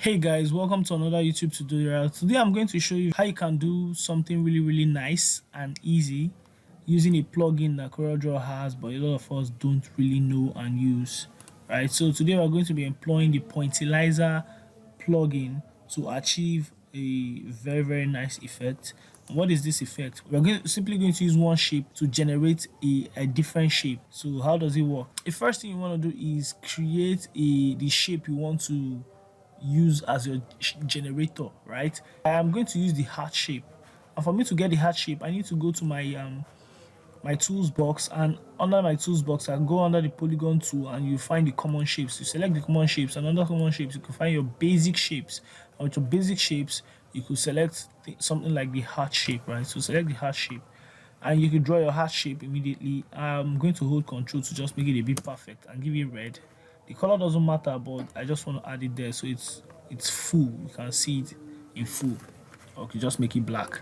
Hey guys, welcome to another YouTube tutorial. Today I'm going to show you how you can do something really nice and easy using a plugin that CorelDRAW has, but a lot of us don't really know and use. Right, so today we're going to be employing the POINTILLIZER plugin to achieve a very nice effect. And what is this effect? Simply going to use one shape to generate a different shape. So how does it work? The first thing you want to do is create the shape you want to use as your generator, right? I am going to use the heart shape, and for me to get the heart shape I need to go to my tools box, and under my tools box I go under the polygon tool and you find the common shapes. You select the common shapes, and under common shapes you can find your basic shapes, and with your basic shapes you could select something like the heart shape, right? So select the heart shape and you could draw your heart shape immediately. I'm going to hold Control to just make it a bit perfect and give it red. The color doesn't matter, but I just want to add it there so it's full. You can see it in full. Okay, just make it black.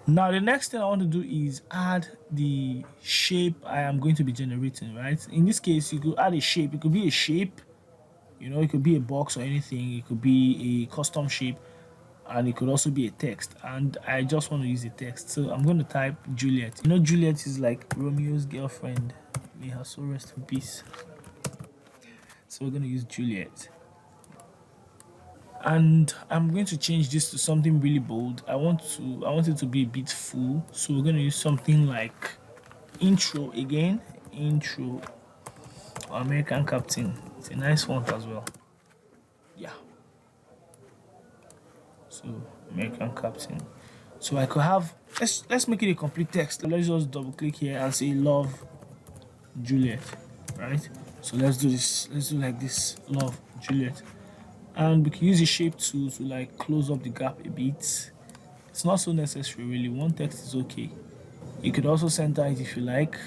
Now the next thing I want to do is add the shape I am going to be generating, right? In this case you could add a shape. It could be a shape, it could be a box or anything. It could be a custom shape, and it could also be a text, and I just want to use a text, so I'm going to type Juliet. Juliet is like Romeo's girlfriend. May her soul rest in peace. So we're going to use Juliet, and I'm going to change this to something really bold. I want it to be a bit full, so we're going to use something like intro again. Intro or American Captain. It's a nice font as well. Yeah, so American Captain. So I could have, let's make it a complete text. Let's just double click here and say love Juliet, right? So let's do this. Let's do like this, love Juliet, and we can use the shape tool to like close up the gap a bit. It's not so necessary really. One text is okay. You could also center it if you like,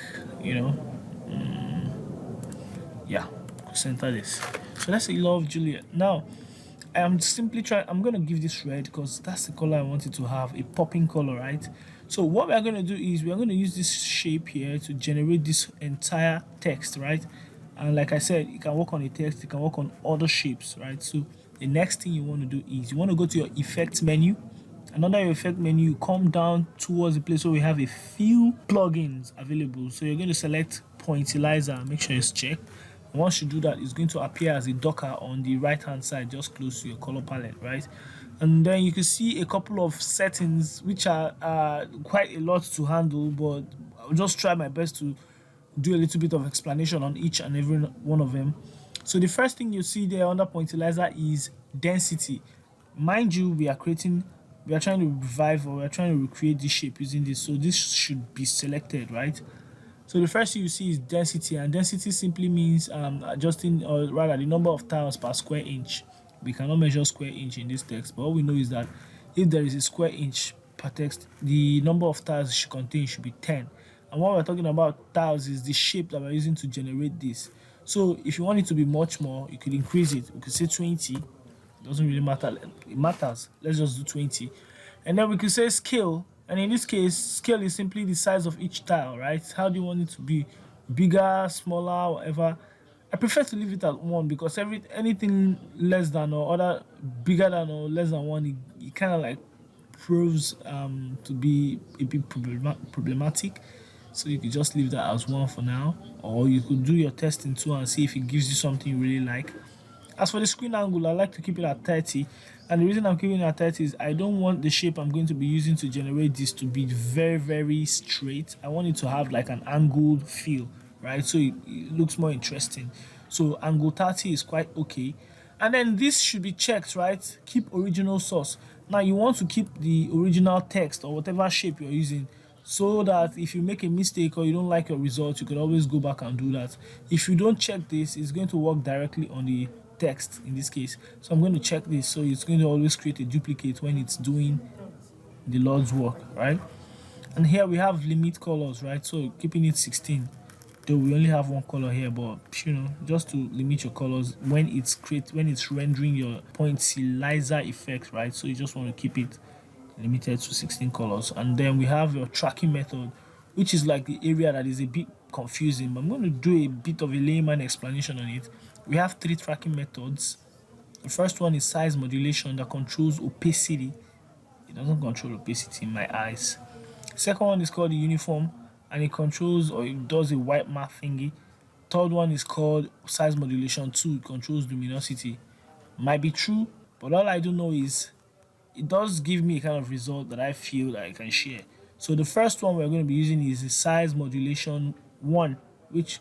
yeah, center this. So let's say love Juliet. Now I'm gonna give this red because that's the color I wanted to have, a popping color, right? So what we're gonna do is we're gonna use this shape here to generate this entire text, right? And like I said, you can work on a text, you can work on other shapes, right? So the next thing you want to do is you want to go to your effect menu, and under your effect menu you come down towards the place where we have a few plugins available. So you're going to select POINTILLIZER, make sure it's checked. Once you do that, it's going to appear as a docker on the right hand side, just close to your color palette, right? And then you can see a couple of settings which are quite a lot to handle, but I'll just try my best to do a little bit of explanation on each and every one of them. So the first thing you see there under POINTILLIZER is density. Mind you, we are trying to revive, or we are trying to recreate this shape using this, so this should be selected, right? So the first thing you see is density, and density simply means adjusting, or rather the number of tiles per square inch. We cannot measure square inch in this text, but all we know is that if there is a square inch per text, the number of tiles it should contain should be 10. And what we're talking about tiles is the shape that we're using to generate this. So if you want it to be much more, you could increase it. We could say 20. It doesn't really matter. It matters. Let's just do 20. And then we could say scale. And in this case, scale is simply the size of each tile, right? How do you want it to be? Bigger, smaller, whatever. I prefer to leave it at 1 because anything less than or other bigger than or less than 1, it kind of like proves to be a bit problematic. So you could just leave that as 1 for now, or you could do your testing too and see if it gives you something you really like. As for the screen angle, I like to keep it at 30, and the reason I'm keeping it at 30 is I don't want the shape I'm going to be using to generate this to be very straight. I want it to have like an angled feel, right? So it looks more interesting. So angle 30 is quite okay. And then this should be checked, right? Keep original source. Now you want to keep the original text or whatever shape you're using, so that if you make a mistake or you don't like your result, you can always go back and do that. If you don't check this, it's going to work directly on the text in this case. So I'm going to check this, so it's going to always create a duplicate when it's doing the Lord's work, right? And here we have limit colors, right? So keeping it 16, though we only have one color here, but just to limit your colors when it's rendering your POINTILLIZER effect, right? So you just want to keep it limited to 16 colors. And then we have your tracking method, which is like the area that is a bit confusing, but I'm going to do a bit of a layman explanation on it. We have 3 tracking methods. The first one is size modulation that controls opacity. It doesn't control opacity in my eyes. Second one is called the uniform, and it controls, or it does a white math thingy. Third one is called size modulation 2. It controls luminosity. Might be true, but all I do know is it does give me a kind of result that I feel that I can share. So the first one we're going to be using is the size modulation 1, which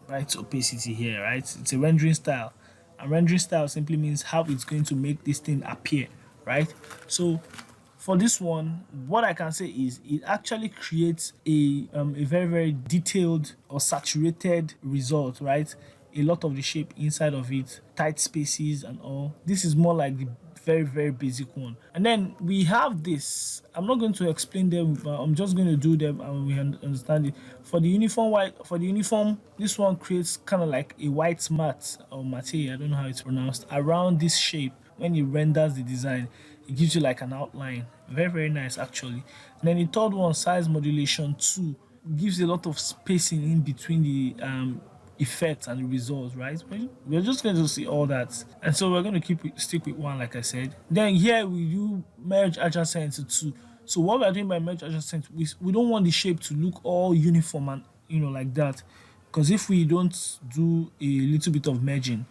writes opacity here, right? It's a rendering style. And rendering style simply means how it's going to make this thing appear, right? So for this one, what I can say is it actually creates a very, very detailed or saturated result, right? A lot of the shape inside of it, tight spaces and all. This is more like the very, very basic one. And then we have this. I'm not going to explain them, but I'm just going to do them and we understand it. For the uniform, this one creates kind of like a white mat or mate, I don't know how it's pronounced, around this shape. When it renders the design, it gives you like an outline. Very, very nice actually. And then the third one, size modulation 2, gives a lot of spacing in between the effects and the results, right? We're just going to see all that, and so we're going to stick with one, like I said. Then here we do merge adjacent to 2. So what we're doing by merge adjacent, we don't want the shape to look all uniform and like that, because if we don't do a little bit of merging,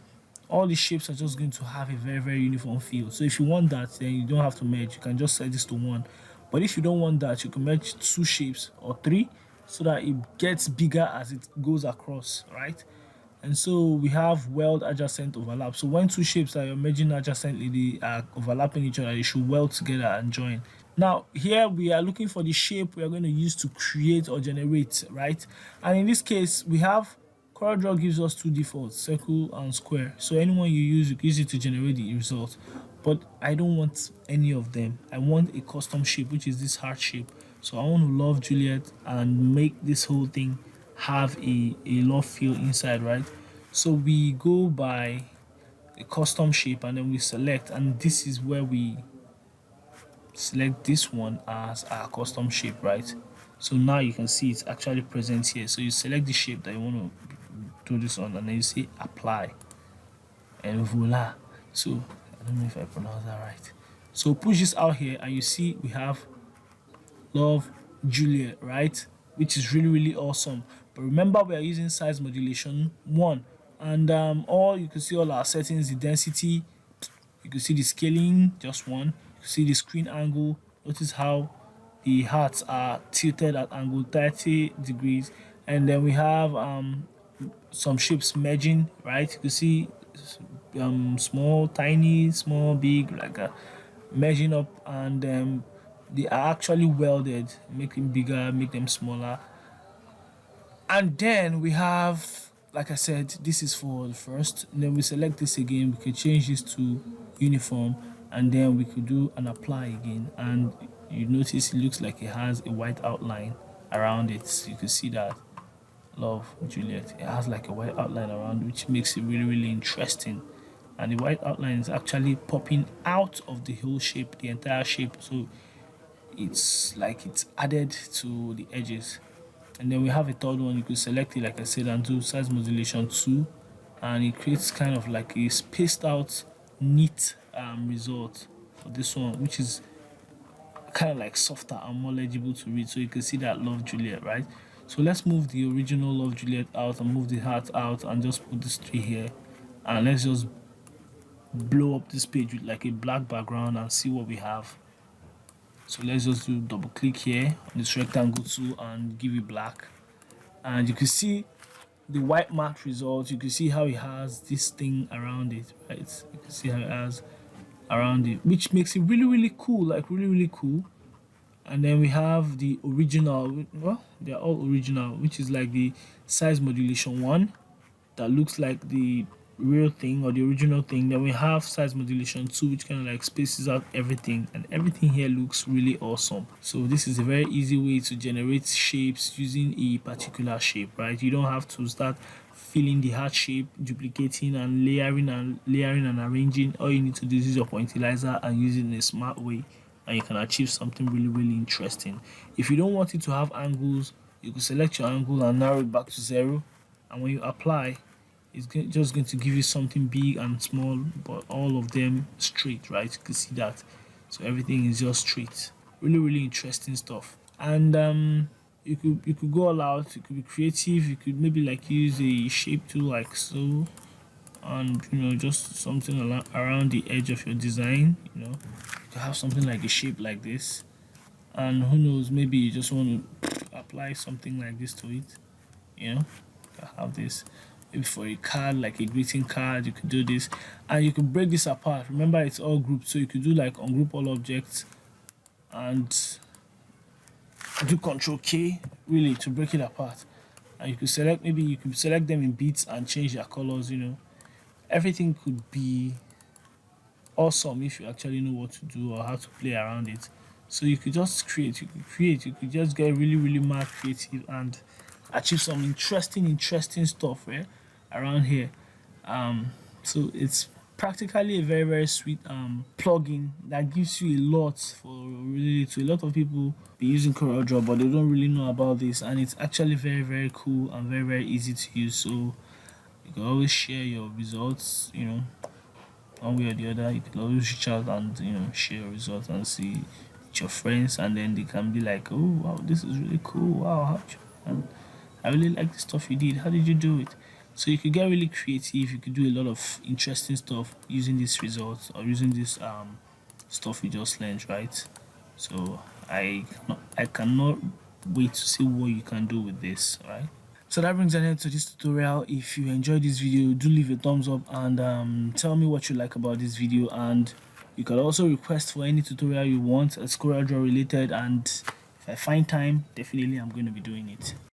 all the shapes are just going to have a very, very uniform feel. So if you want that, then you don't have to merge, you can just set this to 1. But if you don't want that, you can merge 2 shapes or 3, so that it gets bigger as it goes across, right? And so we have weld adjacent overlap. So when 2 shapes are merging adjacently, they are overlapping each other, they should weld together and join. Now here we are looking for the shape we are going to use to create or generate, right? And in this case, we have CorelDRAW gives us 2 defaults, circle and square. So anyone you use it to generate the result. But I don't want any of them. I want a custom shape, which is this heart shape. So I want to love Juliet and make this whole thing have a love feel inside, right? So we go by a custom shape and then we select, and this is where we select this one as our custom shape, right? So now you can see it's actually present here. So you select the shape that you want to do this on, and then you say apply, and voila. So I don't know if I pronounce that right. So push this out here and you see we have Love Juliet, right? Which is really, really awesome. But remember, we are using size modulation 1, and all you can see all our settings, the density, you can see the scaling, just 1. You can see the screen angle. Notice how the hearts are tilted at angle 30 degrees, and then we have some shapes merging, right? You can see small, tiny, small, big, like a merging up, and they are actually welded, make them bigger, make them smaller. And then we have, like I said, this is for the first. And then we select this again, we could change this to uniform, and then we could do an apply again, and you notice it looks like it has a white outline around it. So you can see that. Love Juliet, it has like a white outline around, which makes it really, really interesting. And the white outline is actually popping out of the whole shape, the entire shape. So it's like it's added to the edges. And then we have a third one. You could select it, like I said, and do size modulation 2, and it creates kind of like a spaced out neat result for this one, which is kind of like softer and more legible to read. So you can see that Love Juliet, right? So let's move the original Love Juliet out and move the heart out and just put this 3 here, and let's just blow up this page with like a black background and see what we have. So let's just do double click here on this rectangle tool and give it black, and you can see the white matte result. You can see how it has this thing around it, right? You can see how it has around it, which makes it really, really cool, like really, really cool. And then we have the original, well, they're all original, which is like the size modulation 1 that looks like the real thing or the original thing. Then we have size modulation 2, which kind of like spaces out everything, and everything here looks really awesome. So this is a very easy way to generate shapes using a particular shape, right? You don't have to start filling the heart shape, duplicating and layering and arranging. All you need to do is use your pointillizer and use it in a smart way, and you can achieve something really, really interesting. If you don't want it to have angles, you can select your angle and narrow it back to 0, and when you apply, it's just going to give you something big and small, but all of them straight, right? You can see that. So everything is just straight. Really, really interesting stuff. And you could go all out. You could be creative. You could maybe like use a shape tool like so, and just something around the edge of your design. You could have something like a shape like this, and who knows, maybe you just want to apply something like this to it. You could have this maybe for a card, like a greeting card. You could do this, and you could break this apart. Remember, it's all grouped, so you could do like ungroup all objects and do Control K really to break it apart. And you could select, maybe you could select them in bits and change their colors. Everything could be awesome if you actually know what to do or how to play around it. So you could just create, you could just get really, really mad creative and achieve some interesting stuff, right, around here. So it's practically a very, very sweet plugin that gives you a lot for really to a lot of people be using CorelDRAW, but they don't really know about this, and it's actually very, very cool and very, very easy to use. So you can always share your results, one way or the other. You can always reach out and share your results and see with your friends, and then they can be like, oh wow, this is really cool, wow, and I really like the stuff you did, how did you do it? So you could get really creative. You could do a lot of interesting stuff using these results or using this stuff we just learned, right? So I cannot wait to see what you can do with this, right? So that brings an end to this tutorial. If you enjoyed this video, do leave a thumbs up and tell me what you like about this video, and you can also request for any tutorial you want as CorelDRAW related, and if I find time, definitely I'm going to be doing it.